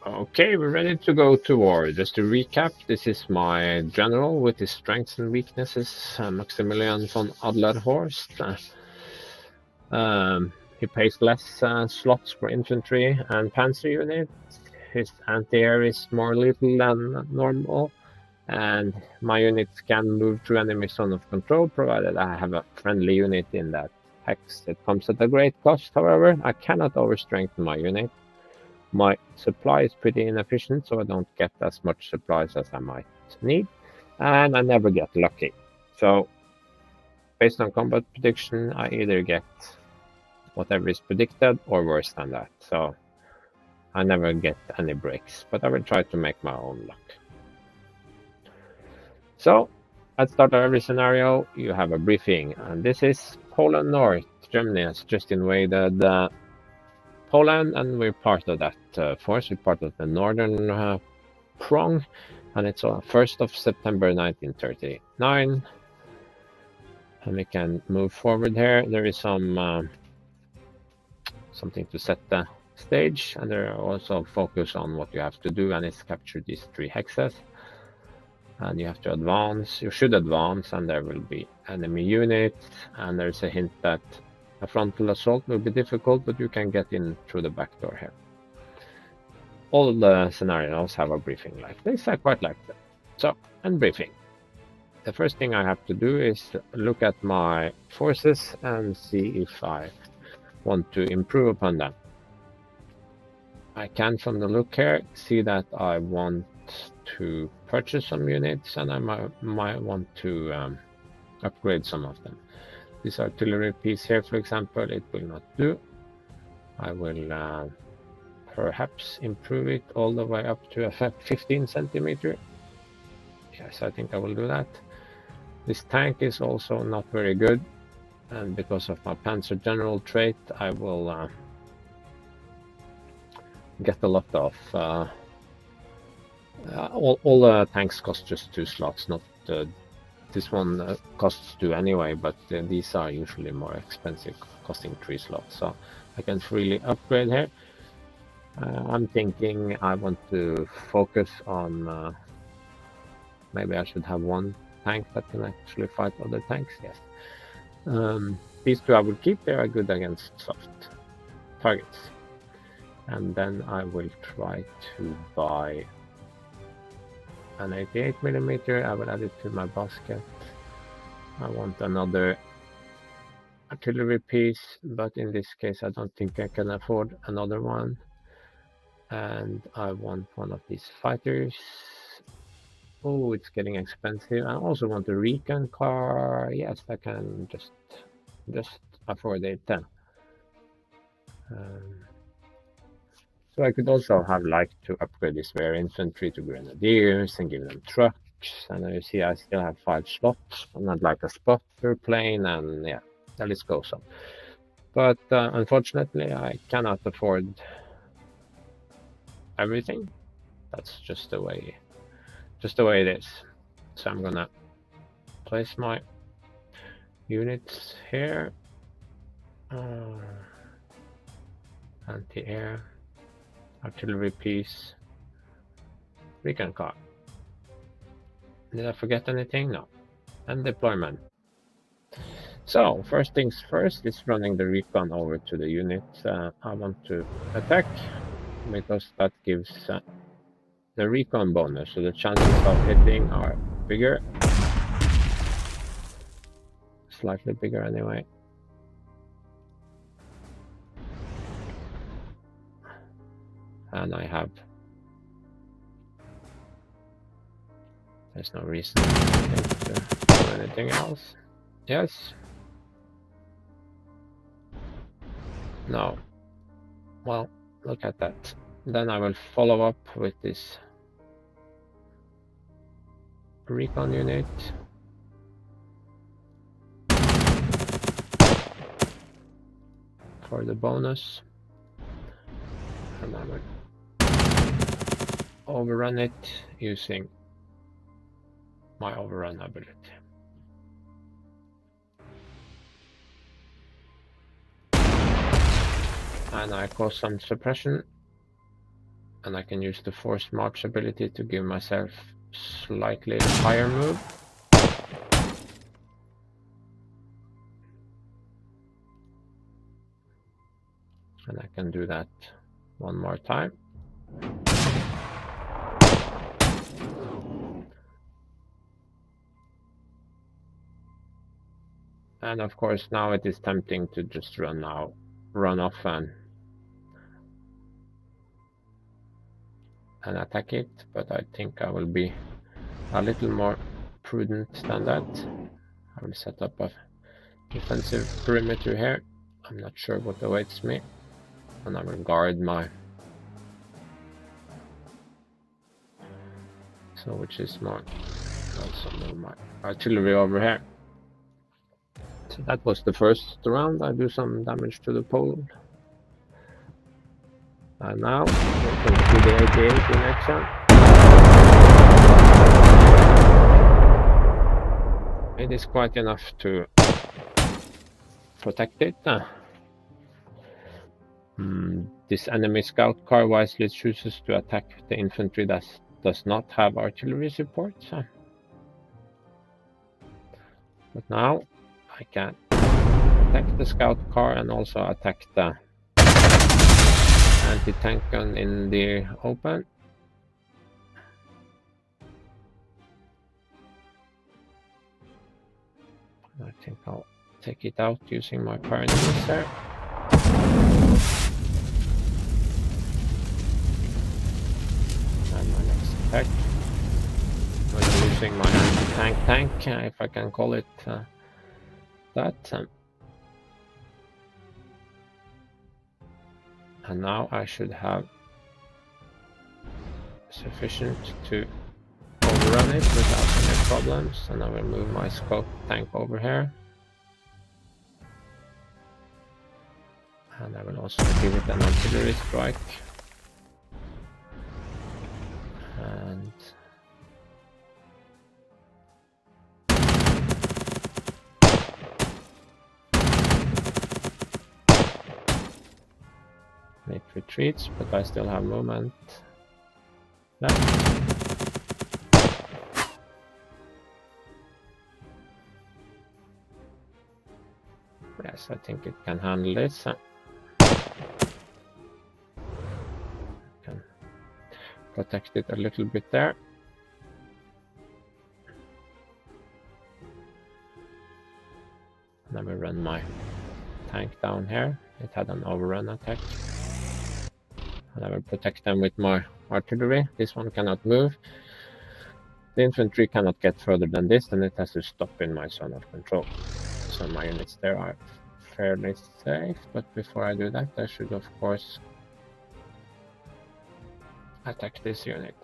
Okay, we're ready to go to war. Just to recap, this is my general with his strengths and weaknesses, Maximilian von Adlerhorst. He pays less slots for infantry and panzer units. His anti-air is more lethal than normal, and my units can move through enemy zone of control, provided I have a friendly unit in that hex. It comes at a great cost, however. I cannot overstrengthen my unit. My supply is pretty inefficient, so I don't get as much supplies as I might need, and I never get lucky. So, based on combat prediction, I either get whatever is predicted or worse than that. So, I never get any breaks, but I will try to make my own luck. So, at the start of every scenario, you have a briefing, and this is Poland North. Germany has just invaded Poland, and we're part of that force. We're part of the northern prong, and it's on 1st of September 1939. And we can move forward here. There is something to set the stage, and there are also focus on what you have to do, and it's capture these 3 hexes. And you have to advance. You should advance, and there will be enemy units. And there's a hint that a frontal assault will be difficult, but you can get in through the back door here. All the scenarios have a briefing like this. I quite like them. So, and briefing. The first thing I have to do is look at my forces and see if I want to improve upon them. I can, from the look here, see that I want to purchase some units, and I might want to upgrade some of them. This artillery piece here, for example, it will not do. I will perhaps improve it all the way up to a 15 centimeter. Yes, I think I will do that. This tank is also not very good, and because of my Panzer General trait, I will get a lot of all the tanks cost just 2 slots. Not this one costs 2 anyway, but these are usually more expensive, costing 3 slots. So I can freely upgrade here. I'm thinking I want to focus on. Maybe I should have 1 tank that can actually fight other tanks. Yes. These 2 I will keep. They are good against soft targets. And then I will try to buy an 88mm. I will add it to my basket. I want another artillery piece, but in this case I don't think I can afford another one. And I want one of these fighters. Oh, it's getting expensive. I also want a recon car. Yes, I can just afford it. So I could also have liked to upgrade this air infantry to grenadiers and give them trucks. And you see I still have 5 slots. I'm not like a spotter plane, and yeah, the list goes on. But unfortunately, I cannot afford everything. That's just the way it is. So I'm gonna place my units here. Anti-air, artillery piece, recon car. Did I forget anything? No. And deployment. So first things first is running the recon over to the unit I want to attack, because that gives the recon bonus, so the chances of hitting are bigger. Slightly bigger anyway. And I have... There's no reason to do anything else. Yes. No. Well, look at that. Then I will follow up with this recon unit. For the bonus. And I will overrun it using my overrun ability. And I cause some suppression. And I can use the forced march ability to give myself slightly higher move. And I can do that one more time. And of course now it is tempting to just run off and attack it, but I think I will be a little more prudent than that. I will set up a defensive perimeter here. I'm not sure what awaits me, and I will guard my which is more also move my artillery over here. So that was the first round. I do some damage to the pole. And now welcome to the 88 in action. It is quite enough to protect it. This enemy scout car wisely chooses to attack the infantry that does not have artillery support. But now I can attack the scout car and also attack the anti-tank gun in the open. I think I'll take it out using my pioneers there. And my next attack was using my anti-tank tank, if I can call it that. And now I should have sufficient to overrun it without any problems, and I will move my scout tank over here. And I will also give it an artillery strike. And it retreats, but I still have movement left. Yes, I think it can handle this. Can protect it a little bit there. And I will run my tank down here. It had an overrun attack. And I will protect them with my artillery. This one cannot move. The infantry cannot get further than this, and it has to stop in my zone of control. So my units there are fairly safe, but before I do that, I should of course attack this unit.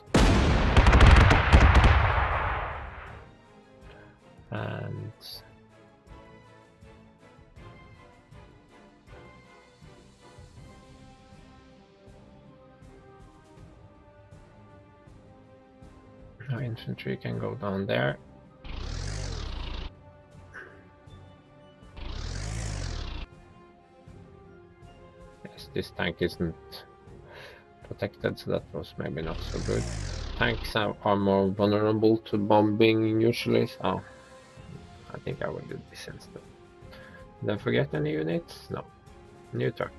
And my infantry can go down there. Yes, this tank isn't protected, so that was maybe not so good. Tanks are more vulnerable to bombing usually, so I think I will do this instead. Did I forget any units? No. New turn.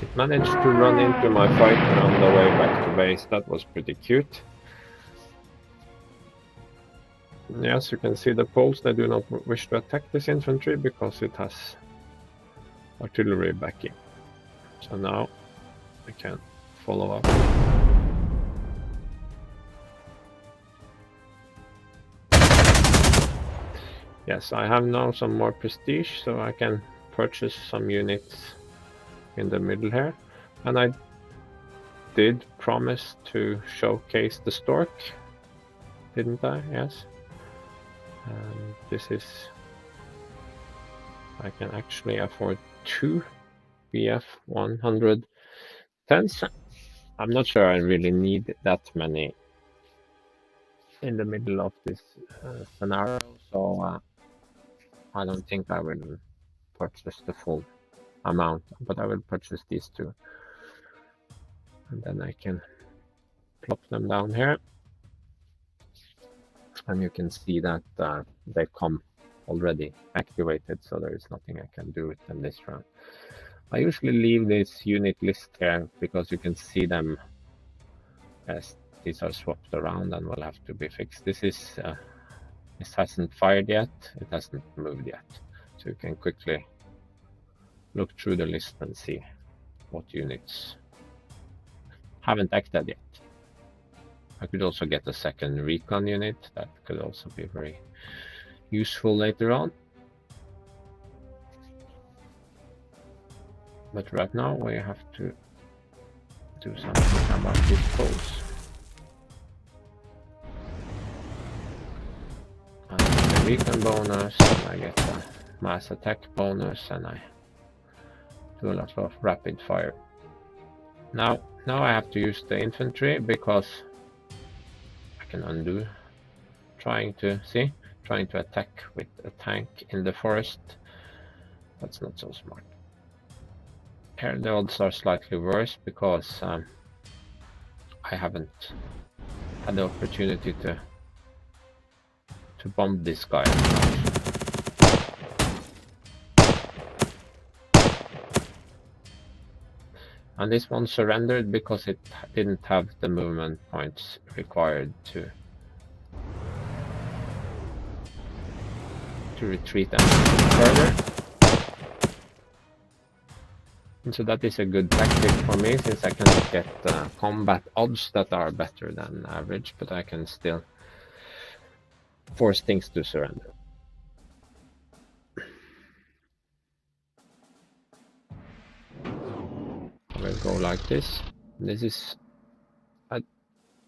It managed to run into my fighter on the way back to base. That was pretty cute. Yes, you can see the poles. They do not wish to attack this infantry because it has artillery backing. So now I can follow up. Yes, I have now some more prestige, so I can purchase some units in the middle here. And I did promise to showcase the stork, didn't I? Yes. And this is... I can actually afford 2 BF 110s. I'm not sure I really need that many in the middle of this scenario, so I don't think I will purchase the full amount, but I will purchase these 2. And then I can plop them down here. And you can see that they come already activated, so there is nothing I can do with them this round. I usually leave this unit list here because you can see them as these are swapped around and will have to be fixed. This hasn't fired yet, it hasn't moved yet, so you can quickly look through the list and see what units haven't acted yet. I could also get a second recon unit, that could also be very useful later on. But right now we have to do something about this pose. I get the recon bonus, and I get the mass attack bonus, and I do a lot of rapid fire. Now I have to use the infantry because I can undo trying to attack with a tank in the forest. That's not so smart. Here the odds are slightly worse because I haven't had the opportunity to bomb this guy as much. And this one surrendered because it didn't have the movement points required to retreat them further. And so that is a good tactic for me, since I cannot get combat odds that are better than average, but I can still force things to surrender. I will go like this. This is a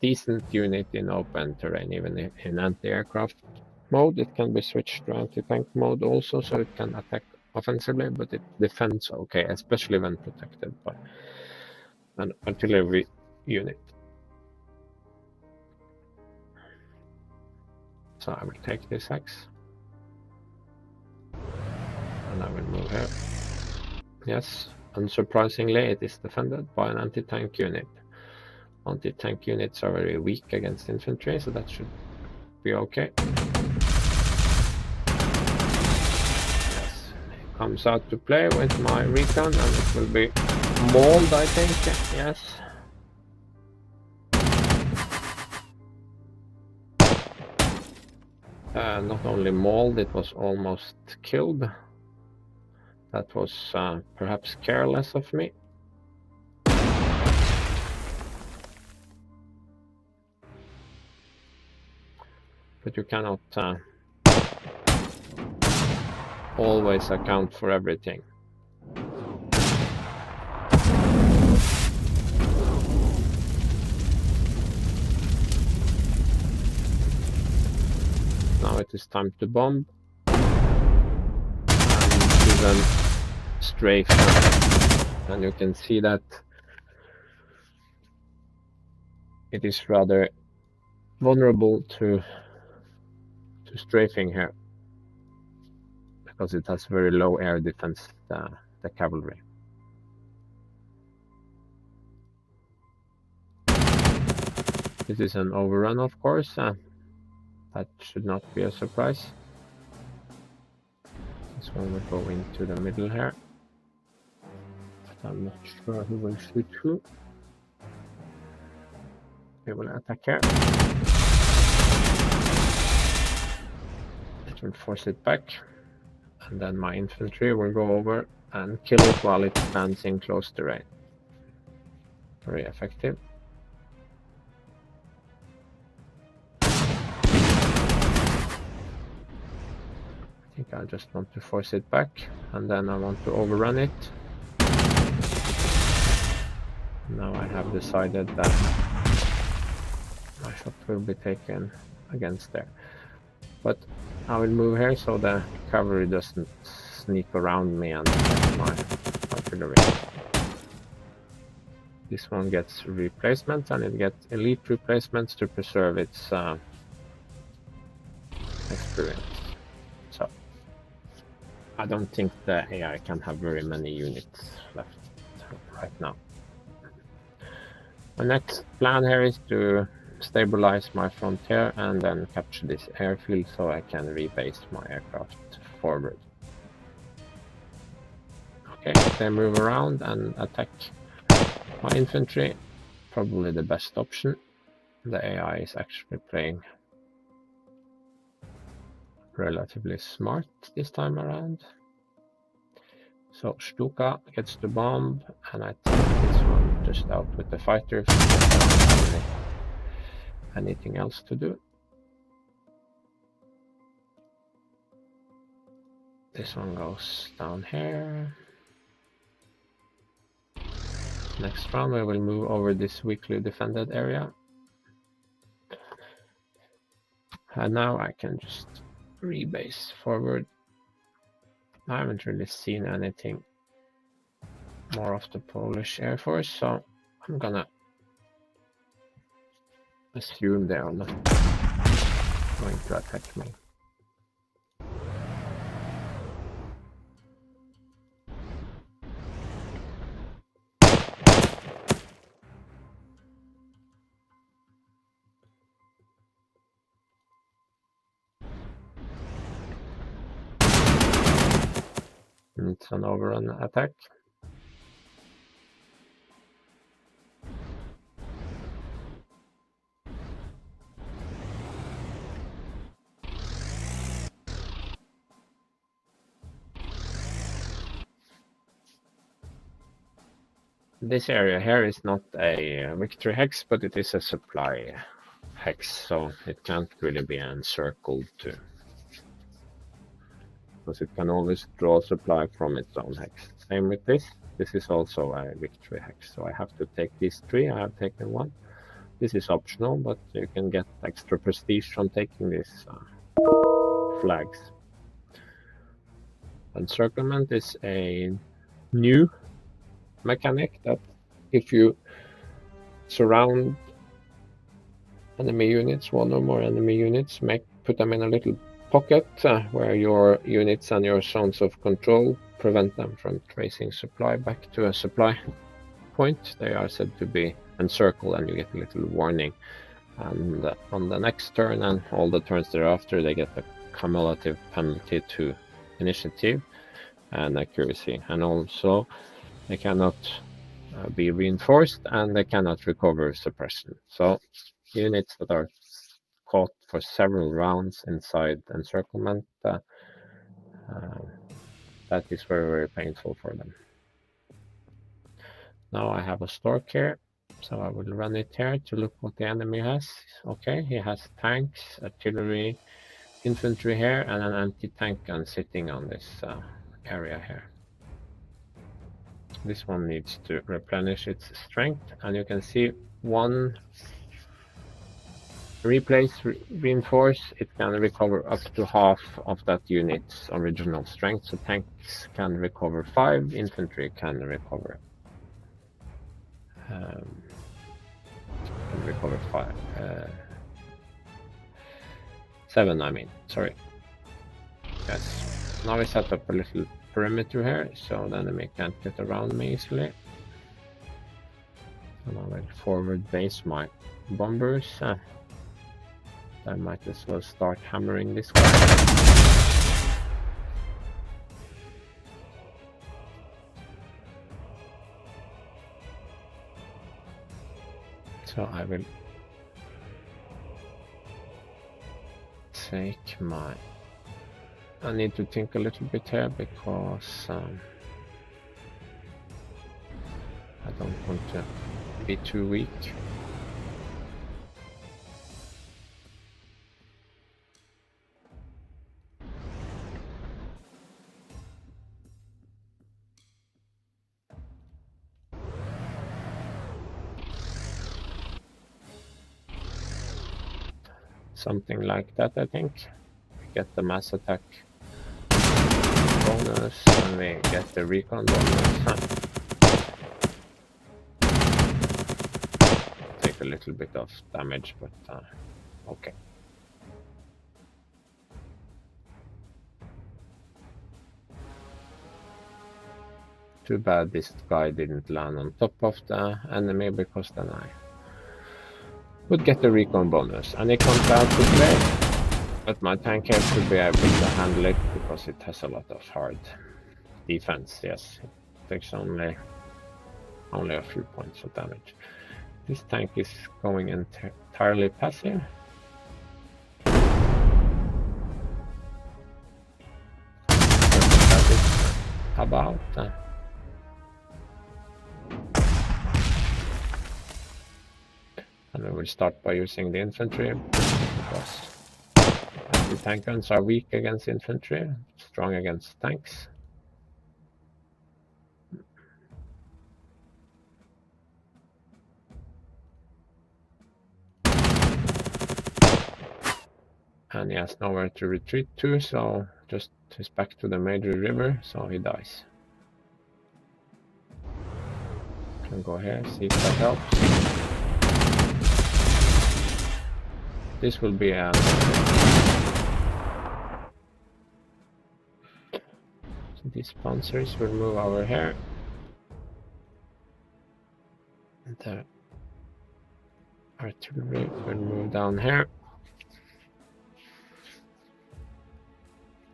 decent unit in open terrain, even in anti-aircraft mode. It can be switched to anti-tank mode also, so it can attack offensively, but it defends okay, especially when protected by an artillery unit. So I will take this axe, and I will move here. Yes, unsurprisingly, it is defended by an anti-tank unit. Anti-tank units are very weak against infantry, so that should be okay. Yes, it comes out to play with my recon, and it will be mauled, I think. Yes. Not only mauled, it was almost killed. That was perhaps careless of me. But you cannot always account for everything. Now it is time to bomb. And even strafe. And you can see that it is rather vulnerable to strafing here, because it has very low air defense, the cavalry. This is an overrun, of course. That should not be a surprise. This one will go into the middle here, but I'm not sure who will shoot who. He will attack here. It will force it back, and then my infantry will go over and kill it while it stands in close terrain. Very effective. I think I just want to force it back, and then I want to overrun it. Now I have decided that my shot will be taken against there. But I will move here so the cavalry doesn't sneak around me and attack my artillery. This one gets replacements, and it gets elite replacements to preserve its experience. So I don't think the AI can have very many units left right now. My next plan here is to stabilize my frontier and then capture this airfield so I can rebase my aircraft forward. Okay, they move around and attack my infantry. Probably the best option. The AI is actually playing relatively smart this time around. So Stuka gets the bomb, and I take this one just out with the fighters. Anything else to do? This one goes down here. Next round we will move over this weakly defended area. And now I can just rebase forward. I haven't really seen anything more of the Polish Air Force, so I'm gonna assume they are not going to attack me. It's an overrun attack. This area here is not a victory hex, but it is a supply hex, so it can't really be encircled too. Because it can always draw supply from its own hex. Same with this. This is also a victory hex, so I have to take these three. I have taken one. This is optional, but you can get extra prestige from taking these flags. Encirclement is a new mechanic that if you surround enemy units, one or more enemy units, put them in a little pocket where your units and your zones of control prevent them from tracing supply back to a supply point. They are said to be encircled, and you get a little warning. And on the next turn and all the turns thereafter, they get a cumulative penalty to initiative and accuracy, and also they cannot be reinforced and they cannot recover suppression. So units that are caught for several rounds inside encirclement, that is very, very painful for them. Now I have a stork here, so I will run it here to look what the enemy has. Okay, he has tanks, artillery, infantry here, and an anti-tank gun sitting on this area here. This one needs to replenish its strength, and you can see one reinforce, it can recover up to half of that unit's original strength. So tanks can recover 5, infantry can recover 7, I mean, sorry. Yes. Now we set up a little perimeter here, so the enemy can't get around me easily. So now I'll forward base my bombers. I might as well start hammering this guy. So I will take my... I need to think a little bit here because I don't want to be too weak. Something like that, I think. We get the mass attack bonus and we get the recon bonus. Take a little bit of damage, but okay. Too bad this guy didn't land on top of the enemy, because then I would get the recon bonus. And it comes out to play, but my tank here should be able to handle it because it has a lot of hard defense. Yes, it takes only a few points of damage. This tank is going entirely passive. That is about. And we will start by using the infantry because the tank guns are weak against infantry, strong against tanks. And he has nowhere to retreat to, so just he's back to the major river, so he dies. Can go here, see if that helps. This will be a... So these Panzers will move over here. And the artillery will move down here.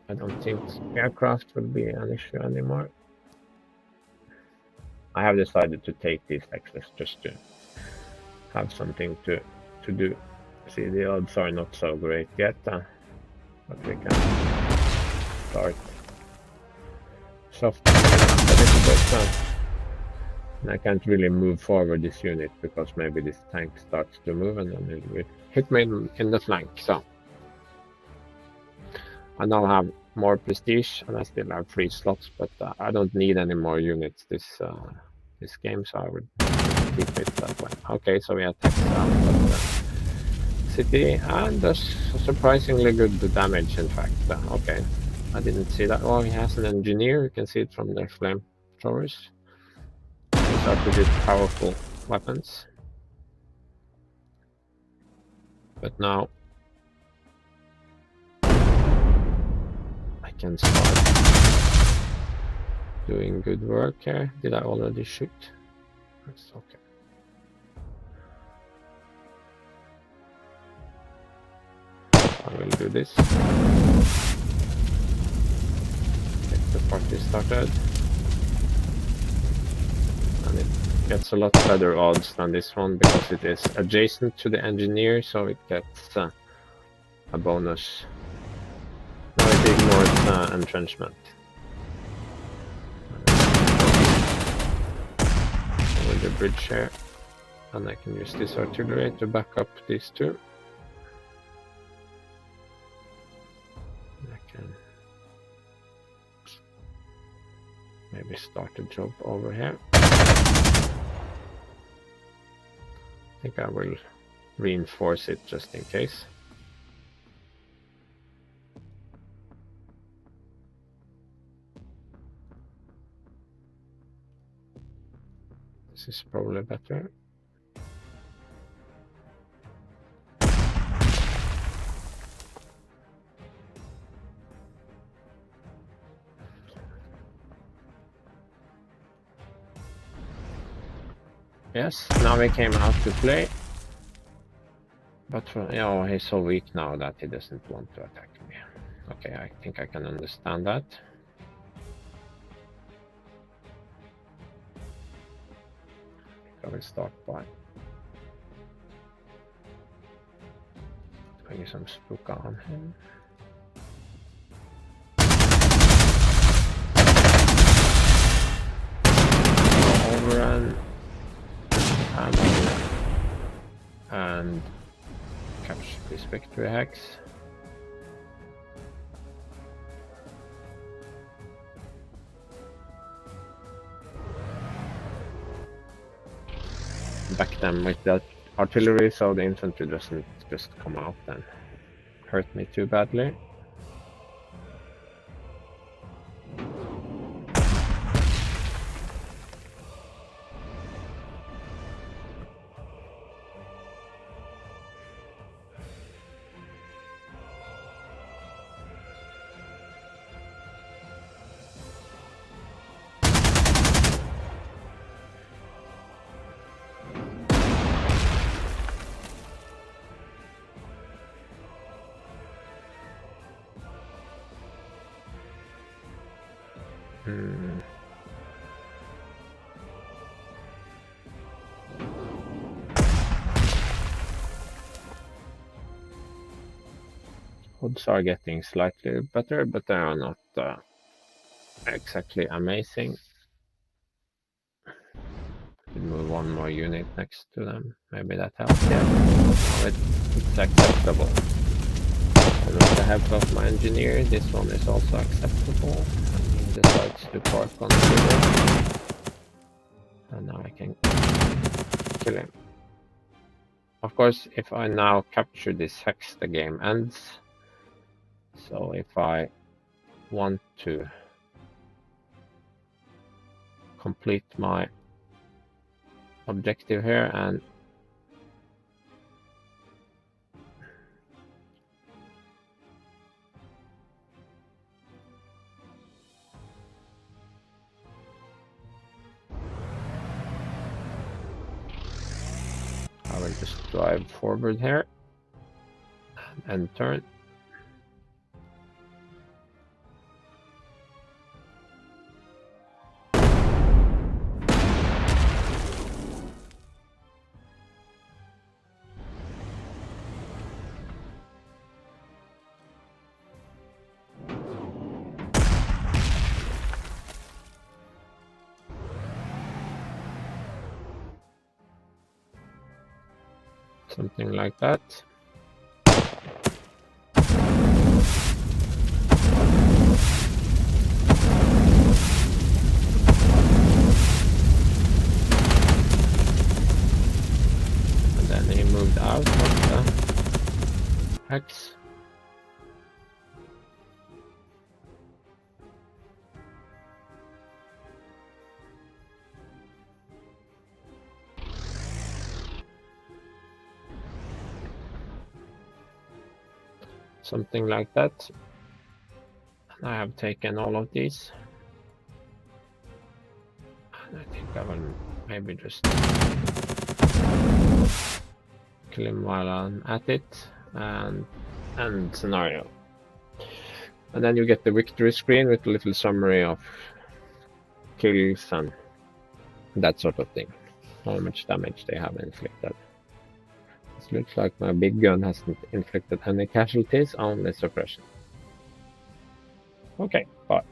I don't think aircraft will be an issue anymore. I have decided to take these access just to have something to do. See, the odds are not so great yet, but we can start softening up a little bit. And I can't really move forward this unit because maybe this tank starts to move and then it will hit me in the flank. So I now have more prestige and I still have 3 slots, but I don't need any more units this game, so I would keep it that way. Okay, so we attack south of the city and does surprisingly good damage, in fact. Okay, I didn't see that. Oh, he has an engineer, you can see it from their flamethrowers. These are pretty powerful weapons. But now I can start doing good work here. Did I already shoot? That's okay. I will do this. Get the party started. And it gets a lot better odds than this one because it is adjacent to the engineer, so it gets a bonus. Now it ignores entrenchment. Over the bridge here, and I can use this artillery to back up these two. I can maybe start a job over here. I think I will reinforce it just in case. This is probably better. Yes, now he came out to play. But oh, he's so weak now that he doesn't want to attack me. Okay, I think I can understand that. I will start by doing some spook on him. Overrun and overrun and catch this victory hex. Back them with that artillery so the infantry doesn't just come out and hurt me too badly. Odds are getting slightly better, but they are not exactly amazing. Could move one more unit next to them. Maybe that helps. Yeah, it's acceptable. And with the help of my engineer, this one is also acceptable. And he decides to park on the river. And now I can kill him. Of course, if I now capture this hex, the game ends. So if I want to complete my objective here and I will just drive forward here and turn. Something like that. And then he moved out of the hex. Something like that. And I have taken all of these. And I think I will maybe just kill him while I'm at it and end scenario. And then you get the victory screen with a little summary of kills and that sort of thing. How much damage they have inflicted. It looks like my big gun hasn't inflicted any casualties, only suppression. Okay, bye.